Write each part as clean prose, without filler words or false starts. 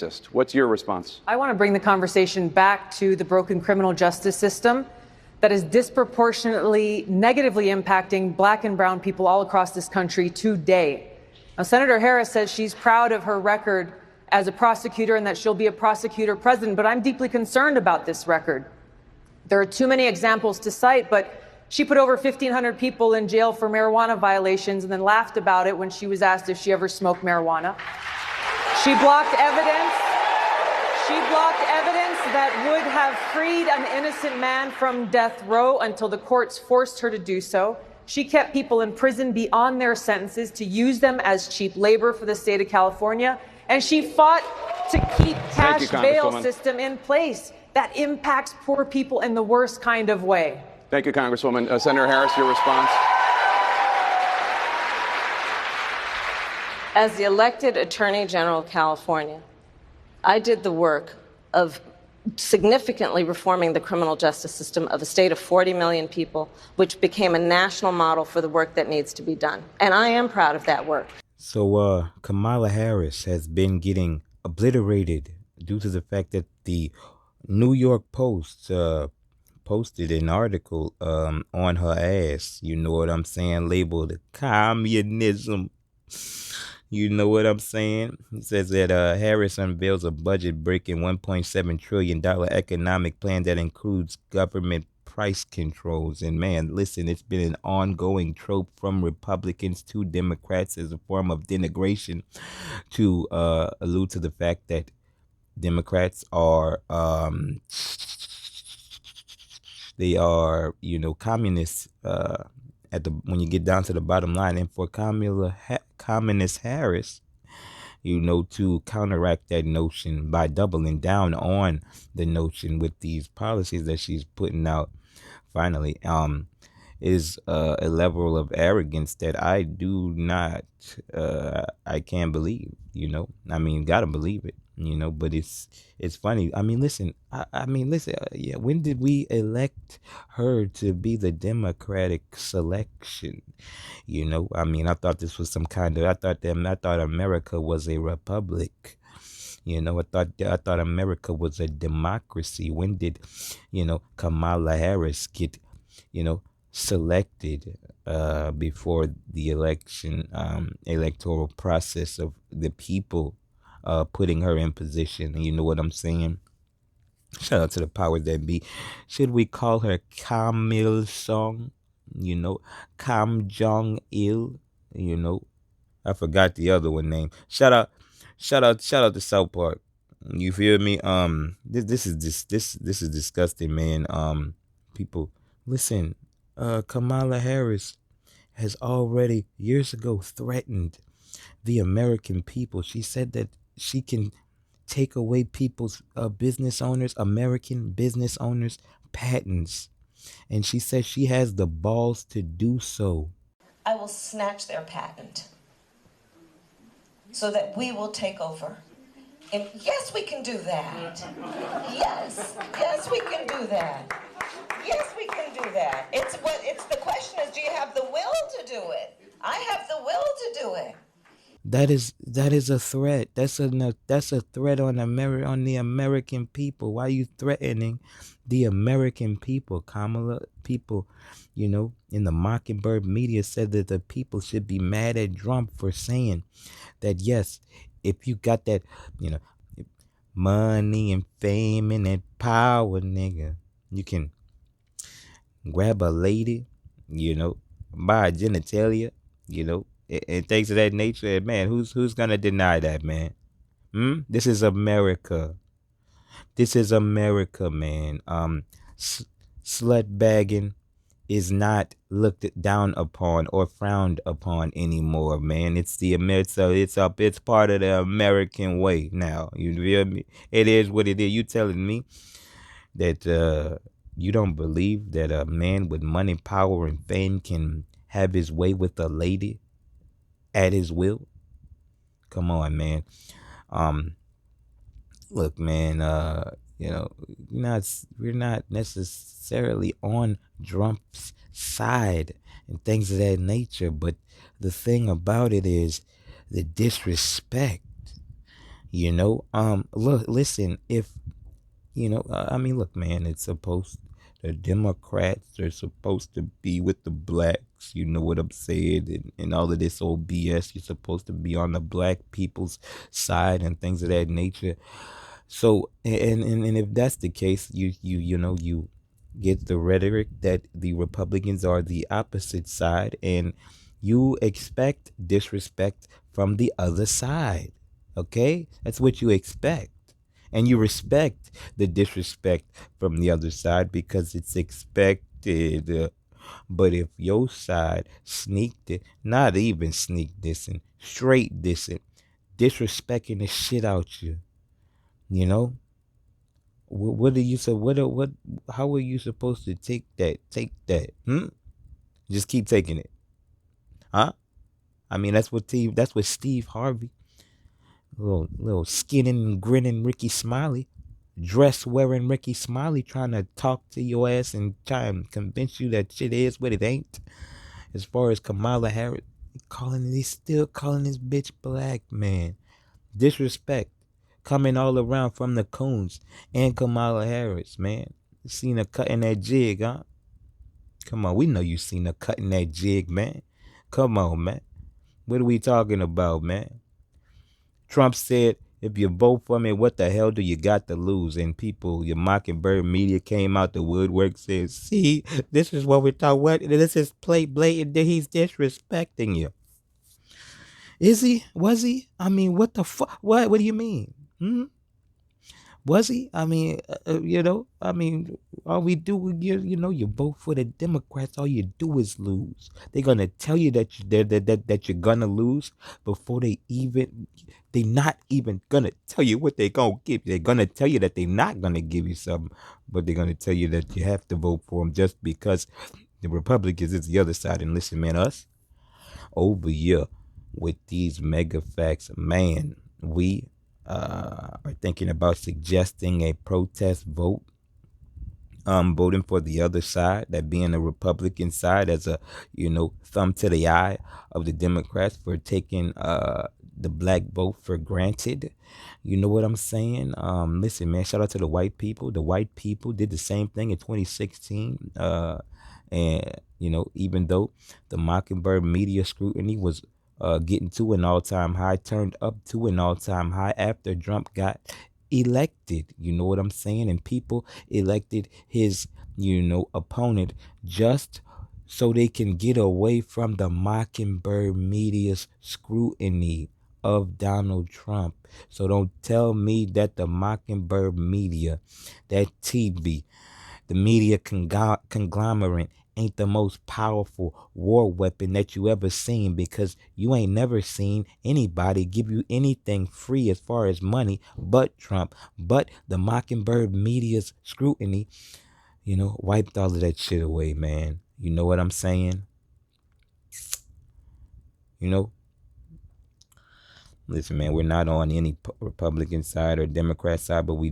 assist. What's your response? I want to bring the conversation back to the broken criminal justice system that is disproportionately negatively impacting black and brown people all across this country today. Now, Senator Harris says she's proud of her record as a prosecutor and that she'll be a prosecutor president, but I'm deeply concerned about this record. There are too many examples to cite, but she put over 1,500 people in jail for marijuana violations and then laughed about it when she was asked if she ever smoked marijuana. She blocked evidence. She blocked evidence that would have freed an innocent man from death row until the courts forced her to do so. She kept people in prison beyond their sentences to use them as cheap labor for the state of California. And she fought to keep cash bail system in place that impacts poor people in the worst kind of way. Thank you, Congresswoman. Senator Harris, your response. As the elected Attorney General of California, I did the work of significantly reforming the criminal justice system of a state of 40 million people, which became a national model for the work that needs to be done. And I am proud of that work. So Kamala Harris has been getting obliterated due to the fact that the New York Post posted an article on her ass, you know what I'm saying, labeled communism. You know what I'm saying? It says that Harris unveils a budget-breaking $1.7 trillion economic plan that includes government price controls. And man, listen, it's been an ongoing trope from Republicans to Democrats as a form of denigration to allude to the fact that Democrats are, they are, you know, communists when you get down to the bottom line. And for Communist Harris, you know, to counteract that notion by doubling down on the notion with these policies that she's putting out, finally, is a level of arrogance that I do not, I can't believe, you know. I mean, gotta believe it, you know, but it's funny. I mean, listen, yeah, when did we elect her to be the Democratic selection? You know, I mean, I thought this was some kind of, I thought America was a republic. You know, I thought America was a democracy. When did, you know, Kamala Harris get, you know, selected before the election, electoral process of the people putting her in position? You know what I'm saying? Shout out to the powers that be. Should we call her Kam Il Sung? You know, Kam Jong Il? You know, I forgot the other one name. Shout out to South Park. You feel me? This is disgusting, man. People, listen. Kamala Harris has already years ago threatened the American people. She said that she can take away people's American business owners' patents. And she says she has the balls to do so. I will snatch their patent so that we will take over. And yes, we can do that. Yes, we can do that. Yes, we can do that. It's the question is, do you have the will to do it? I have the will to do it. That is a threat. That's a threat on the American people. Why are you threatening the American people, Kamala? People, you know, in the Mockingbird media said that the people should be mad at Trump for saying that, yes, if you got that, you know, money and fame and that power, nigga, you can grab a lady, you know, buy a genitalia, you know, and things of that nature. And man, who's gonna deny that, man? This is America. This is America, man. Slut bagging is not looked down upon or frowned upon anymore, man. It's part of the American way now. You feel me? It is what it is. You telling me that you don't believe that a man with money, power, and fame can have his way with a lady at his will? Come on, man. Look, man, you know, we're not necessarily on Trump's side and things of that nature, but the thing about it is the disrespect. Look, listen, if I mean, look, man, the Democrats are supposed to be with the blacks. You know what I'm saying? And all of this old BS. You're supposed to be on the black people's side and things of that nature. So, and if that's the case, you get the rhetoric that the Republicans are the opposite side, and you expect disrespect from the other side. Okay? That's what you expect. And you respect the disrespect from the other side because it's expected. But if your side sneaked it, not even sneak dissing, straight dissing, disrespecting the shit out you, you know, what are you so what how are you supposed to take that just keep taking it, huh? I mean, that's what Steve Harvey, little skinning and grinning Ricky Smiley, dress wearing Ricky Smiley, trying to talk to your ass and try and convince you that shit is what it ain't. As far as Kamala Harris, he's still calling this bitch black, man. Disrespect coming all around from the Coons and Kamala Harris, man. You seen her cutting that jig, huh? Come on, we know you seen her cutting that jig, man. Come on, man. What are we talking about, man? Trump said, if you vote for me, what the hell do you got to lose? And people, your Mockingbird media came out the woodwork, said, see, this is what we're talking about. This is blatant that he's disrespecting you. Is he? Was he? I mean, what the fuck? What do you mean? Was he? I mean, I mean, all we do, you vote for the Democrats, all you do is lose. They're gonna tell you that you're gonna lose before they're not even gonna tell you what they're gonna give you. They're gonna tell you that they're not gonna give you something, but they're gonna tell you that you have to vote for them just because the Republicans is the other side. And listen, man, us over here with these mega facts, man, we are thinking about suggesting a protest vote, voting for the other side, that being the Republican side, as a thumb to the eye of the Democrats for taking the black vote for granted. You know what I'm saying? Listen, man, shout out to the white people. The white people did the same thing in 2016. And even though the Mockingbird media scrutiny was getting to an all-time high, turned up to an all-time high after Trump got elected. You know what I'm saying? And people elected his, opponent just so they can get away from the Mockingbird media's scrutiny of Donald Trump. So don't tell me that the Mockingbird media, that TV, the media conglomerate ain't the most powerful war weapon that you ever seen, because you ain't never seen anybody give you anything free as far as money but Trump. But the Mockingbird media's scrutiny, wiped all of that shit away, man. You know what I'm saying? Listen, man, we're not on any Republican side or Democrat side, but we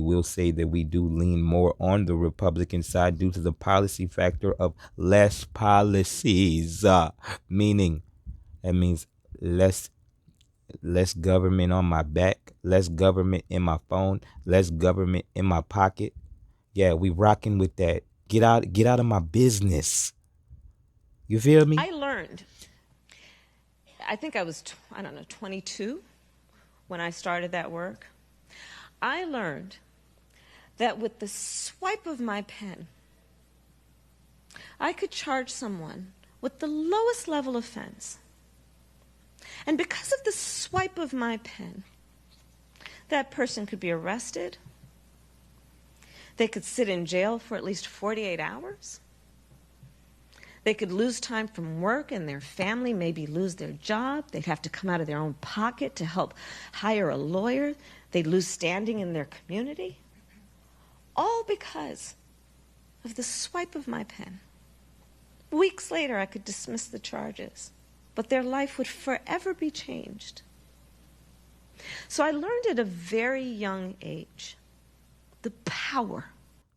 will say that we do lean more on the Republican side due to the policy factor of less policies. Meaning, that means less government on my back, less government in my phone, less government in my pocket. Yeah, we rocking with that. Get out of my business. You feel me? I think I was, 22 when I started that work. I learned that with the swipe of my pen, I could charge someone with the lowest level offense. And because of the swipe of my pen, that person could be arrested. They could sit in jail for at least 48 hours. They could lose time from work, and their family maybe lose their job. They'd have to come out of their own pocket to help hire a lawyer. They'd lose standing in their community. All because of the swipe of my pen. Weeks later, I could dismiss the charges, but their life would forever be changed. So I learned at a very young age the power.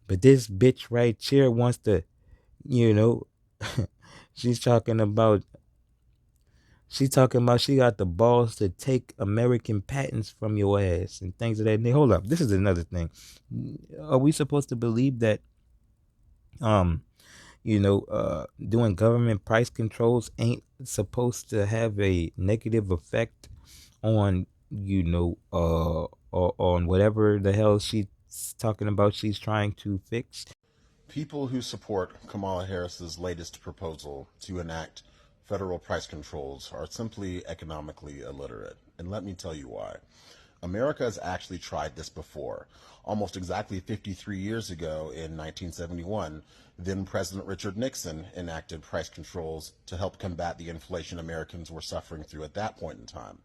But this bitch right here wants to, she's talking about She talking about she got the balls to take American patents from your ass and things of that nature. Hold up, this is another thing. Are we supposed to believe that um doing government price controls ain't supposed to have a negative effect on or on whatever the hell she's talking about she's trying to fix? People who support Kamala Harris's latest proposal to enact federal price controls are simply economically illiterate. And let me tell you why. America has actually tried this before. Almost exactly 53 years ago in 1971, then President Richard Nixon enacted price controls to help combat the inflation Americans were suffering through at that point in time.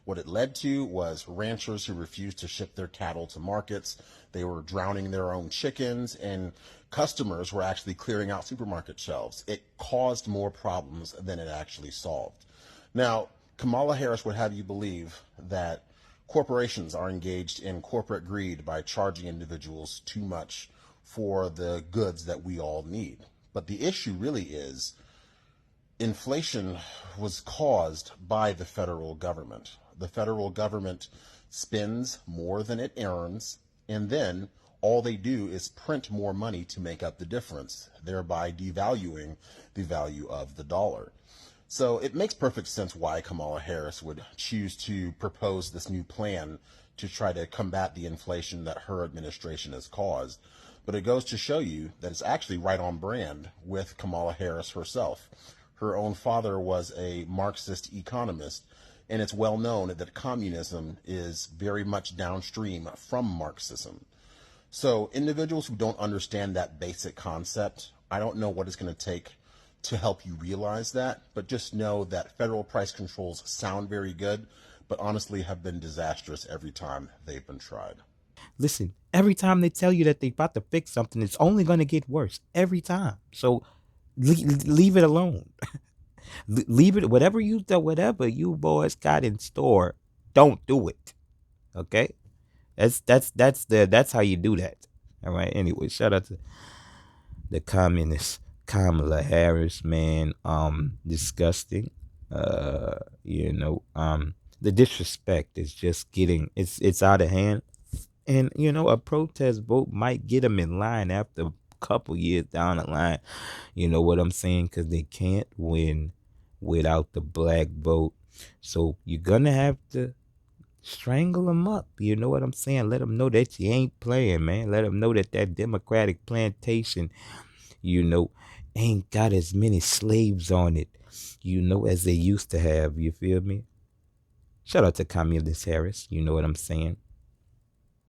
What it led to was ranchers who refused to ship their cattle to markets. They were drowning their own chickens, and customers were actually clearing out supermarket shelves. It caused more problems than it actually solved. Now, Kamala Harris would have you believe that corporations are engaged in corporate greed by charging individuals too much for the goods that we all need. But the issue really is inflation was caused by the federal government. The federal government spends more than it earns, and then all they do is print more money to make up the difference, thereby devaluing the value of the dollar. So it makes perfect sense why Kamala Harris would choose to propose this new plan to try to combat the inflation that her administration has caused. But it goes to show you that it's actually right on brand with Kamala Harris herself. Her own father was a Marxist economist, and it's well known that communism is very much downstream from Marxism. So individuals who don't understand that basic concept, I don't know what it's going to take to help you realize that, but just know that federal price controls sound very good, but honestly have been disastrous every time they've been tried. Listen, every time they tell you that they're about to fix something, it's only going to get worse every time. So leave it alone. Leave it. Whatever you boys got in store, don't do it. Okay, that's how you do that. All right. Anyway, shout out to the communist Kamala Harris, man. Disgusting. The disrespect is just it's out of hand. And a protest vote might get them in line after a couple years down the line. You know what I'm saying? Because they can't win without the black vote. So you're gonna have to strangle them up. You know what I'm saying? Let them know that you ain't playing, man. Let them know that Democratic plantation, ain't got as many slaves on it, as they used to have. You feel me? Shout out to Kamala Harris. You know what I'm saying?